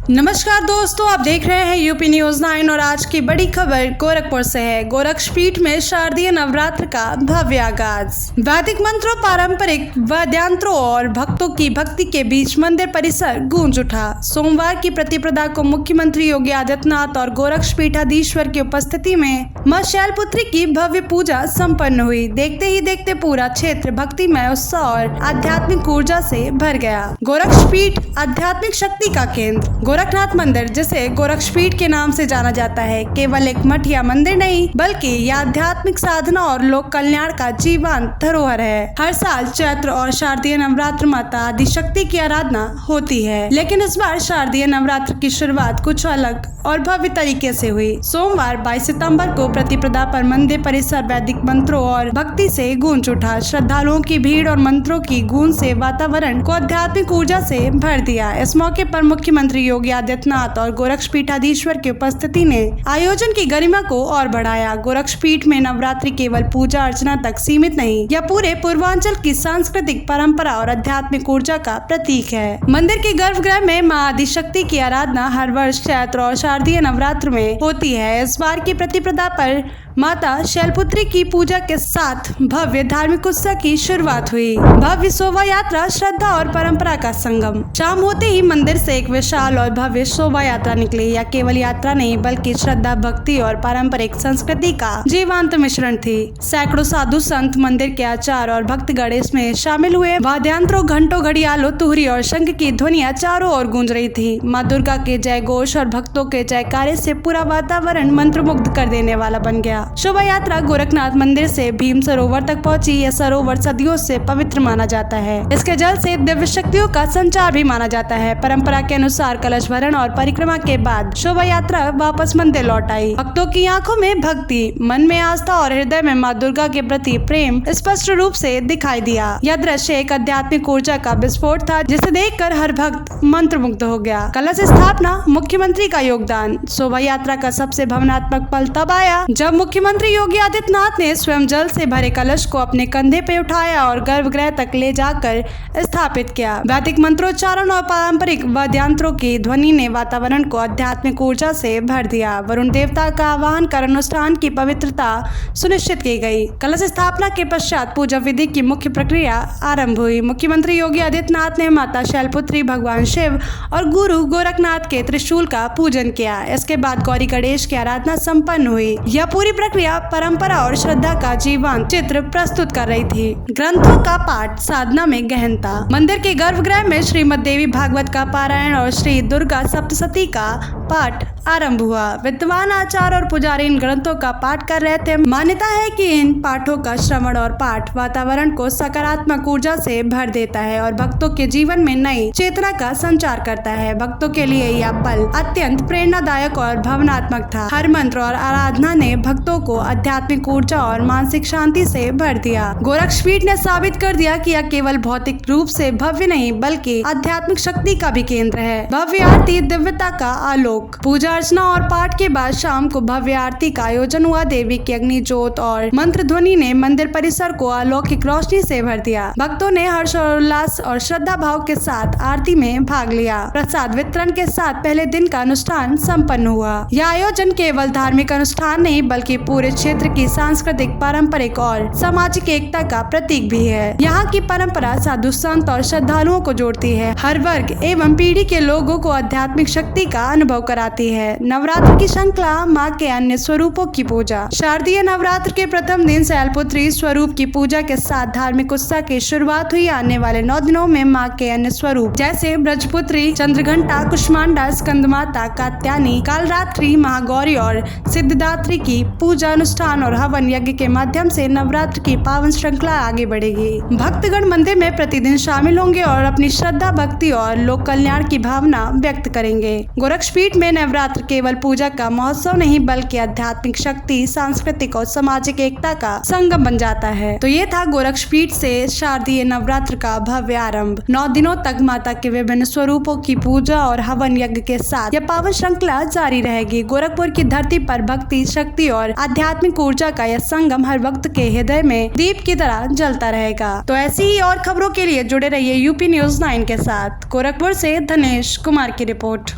नमस्कार दोस्तों, आप देख रहे हैं यूपी न्यूज 9 और आज की बड़ी खबर गोरखपुर से है। गोरक्षपीठ में शारदीय नवरात्र का भव्य आगाज। वैदिक मंत्रों, पारंपरिक वाद्यंत्रों और भक्तों की भक्ति के बीच मंदिर परिसर गूंज उठा। सोमवार की प्रतिपदा को मुख्यमंत्री योगी आदित्यनाथ और गोरक्षपीठाधीश्वर की उपस्थिति में मां शैलपुत्री की भव्य पूजा संपन्न हुई। देखते ही देखते पूरा क्षेत्र भक्तिमय उत्साह और आध्यात्मिक ऊर्जा से भर गया। गोरक्षपीठ आध्यात्मिक शक्ति का केंद्र। गोरखनाथ मंदिर, जिसे गोरक्षपीठ के नाम से जाना जाता है, केवल एक मठ या मंदिर नहीं बल्कि यह आध्यात्मिक साधना और लोक कल्याण का जीवंत धरोहर है। हर साल चैत्र और शारदीय नवरात्र माता आदिशक्ति की आराधना होती है, लेकिन इस बार शारदीय नवरात्र की शुरुआत कुछ अलग और भव्य तरीके से हुई। सोमवार 22 सितंबर को प्रतिपदा पर मंदिर परिसर वैदिक मंत्रों और भक्ति से गूंज उठा। श्रद्धालुओं की भीड़ और मंत्रों की गूंज से वातावरण को आध्यात्मिक ऊर्जा से भर दिया। इस मौके पर मुख्यमंत्री योगी आदित्यनाथ और गोरक्षपीठाधीश्वर की उपस्थिति ने आयोजन की गरिमा को और बढ़ाया। गोरक्षपीठ में नवरात्रि केवल पूजा अर्चना तक सीमित नहीं, यह पूरे पूर्वांचल की सांस्कृतिक परंपरा और आध्यात्मिक ऊर्जा का प्रतीक है। मंदिर के गर्भगृह में मां आदिशक्ति की आराधना हर वर्ष चैत्र और शारदीय नवरात्र में होती है। इस बार की प्रतिपदा पर माता शैलपुत्री की पूजा के साथ भव्य धार्मिक उत्सव की शुरुआत हुई। भव्य शोभा यात्रा, श्रद्धा और परंपरा का संगम। शाम होते ही मंदिर से एक विशाल और भव्य शोभा यात्रा निकली। यह केवल यात्रा नहीं बल्कि श्रद्धा, भक्ति और पारंपरिक संस्कृति का जीवंत मिश्रण थी। सैकड़ों साधु संत, मंदिर के आचार्य और भक्तगण इसमें शामिल हुए। वाद्यंत्रों, घंटों, घड़ियालों, तुहरी और शंख की ध्वनियां चारों ओर गूंज रही थी। माँ दुर्गा के जय घोष और भक्तों के जयकारे से पूरा वातावरण मंत्रमुग्ध कर देने वाला बन गया। शोभा यात्रा गोरखनाथ मंदिर से भीम सरोवर तक पहुंची। यह सरोवर सदियों से पवित्र माना जाता है। इसके जल से दिव्य शक्तियों का संचार भी माना जाता है। परंपरा के अनुसार कलश भरण और परिक्रमा के बाद शोभा यात्रा वापस मंदिर लौट आई। भक्तों की आंखों में भक्ति, मन में आस्था और हृदय में माँ दुर्गा के प्रति प्रेम स्पष्ट रूप से दिखाई दिया। यह दृश्य एक आध्यात्मिक ऊर्जा का विस्फोट था, जिसे देखकर हर भक्त मंत्रमुग्ध हो गया। कलश स्थापना, मुख्यमंत्री का योगदान। शोभा यात्रा का सबसे भावनात्मक पल तब आया जब मुख्यमंत्री योगी आदित्यनाथ ने स्वयं जल से भरे कलश को अपने कंधे पे उठाया और गर्भगृह तक ले जाकर स्थापित किया। वैदिक मंत्रोच्चारण और पारंपरिक वाद्यंत्रों की ध्वनि ने वातावरण को आध्यात्मिक ऊर्जा से भर दिया। वरुण देवता का आह्वान कर अनुष्ठान की पवित्रता सुनिश्चित की गई। कलश स्थापना के पश्चात पूजा विधि की मुख्य प्रक्रिया आरंभ हुई। मुख्यमंत्री योगी आदित्यनाथ ने माता शैलपुत्री, भगवान शिव और गुरु गोरखनाथ के त्रिशूल का पूजन किया। इसके बाद गौरी गणेश की आराधना संपन्न हुई। यह पूरी प्रक्रिया परंपरा और श्रद्धा का जीवंत चित्र प्रस्तुत कर रही थी। ग्रंथों का पाठ, साधना में गहनता। मंदिर के गर्भगृह में श्रीमद् देवी भागवत का पारायण और श्री दुर्गा सप्तशती का पाठ आरंभ हुआ। विद्वान आचार्य और पुजारी इन ग्रंथों का पाठ कर रहे थे। मान्यता है कि इन पाठों का श्रवण और पाठ वातावरण को सकारात्मक ऊर्जा से भर देता है और भक्तों के जीवन में नई चेतना का संचार करता है। भक्तों के लिए यह पल अत्यंत प्रेरणादायक और भावनात्मक था। हर मंत्र और आराधना ने भक्तों को आध्यात्मिक ऊर्जा और मानसिक शांति से भर दिया। गोरक्षपीठ ने साबित कर दिया कि यह केवल भौतिक रूप से भव्य नहीं बल्कि आध्यात्मिक शक्ति का भी केंद्र है। भव्य आरती, दिव्यता का आलोक। पूजा अर्चना और पाठ के बाद शाम को भव्य आरती का आयोजन हुआ। देवी की अग्नि ज्योत और मंत्र ध्वनि ने मंदिर परिसर को अलौकिक रोशनी से भर दिया। भक्तों ने हर्षोल्लास और श्रद्धा भाव के साथ आरती में भाग लिया। प्रसाद वितरण के साथ पहले दिन का अनुष्ठान संपन्न हुआ। यह आयोजन केवल धार्मिक अनुष्ठान नहीं बल्कि पूरे क्षेत्र की सांस्कृतिक, पारंपरिक और सामाजिक एकता का प्रतीक भी है। यहाँ की परंपरा साधु संत और श्रद्धालुओं को जोड़ती है। हर वर्ग एवं पीढ़ी के लोगों को आध्यात्मिक शक्ति का अनुभव कराती है। नवरात्र की श्रृंखला, माँ के अन्य स्वरूपों की पूजा। शारदीय नवरात्र के प्रथम दिन शैलपुत्री स्वरूप की पूजा के साथ धार्मिक उत्सव की शुरुआत हुई। आने वाले 9 दिनों में माँ के अन्य स्वरूप जैसे ब्रजपुत्री, चंद्रघंटा, कुष्मांडा, स्कंदमाता, कात्यायनी, कालरात्रि, महागौरी और सिद्धिदात्री की पूजा, अनुष्ठान और हवन यज्ञ के माध्यम से नवरात्र की पावन श्रृंखला आगे बढ़ेगी। भक्तगण मंदिर में प्रतिदिन शामिल होंगे और अपनी श्रद्धा, भक्ति और लोक कल्याण की भावना व्यक्त करेंगे। गोरक्षपीठ में नवरात्र केवल पूजा का महोत्सव नहीं बल्कि आध्यात्मिक शक्ति, सांस्कृतिक और सामाजिक एकता का संगम बन जाता है। तो ये था गोरक्षपीठ से शारदीय नवरात्र का भव्य आरंभ। 9 दिनों तक माता के विभिन्न स्वरूपों की पूजा और हवन यज्ञ के साथ यह पावन श्रृंखला जारी रहेगी। गोरखपुर की धरती पर भक्ति, शक्ति और आध्यात्मिक ऊर्जा का यह संगम हर वक्त के हृदय में दीप की तरह जलता रहेगा। तो ऐसी ही और खबरों के लिए जुड़े रहिए यूपी न्यूज 9 के साथ। गोरखपुर से धनेश कुमार की रिपोर्ट।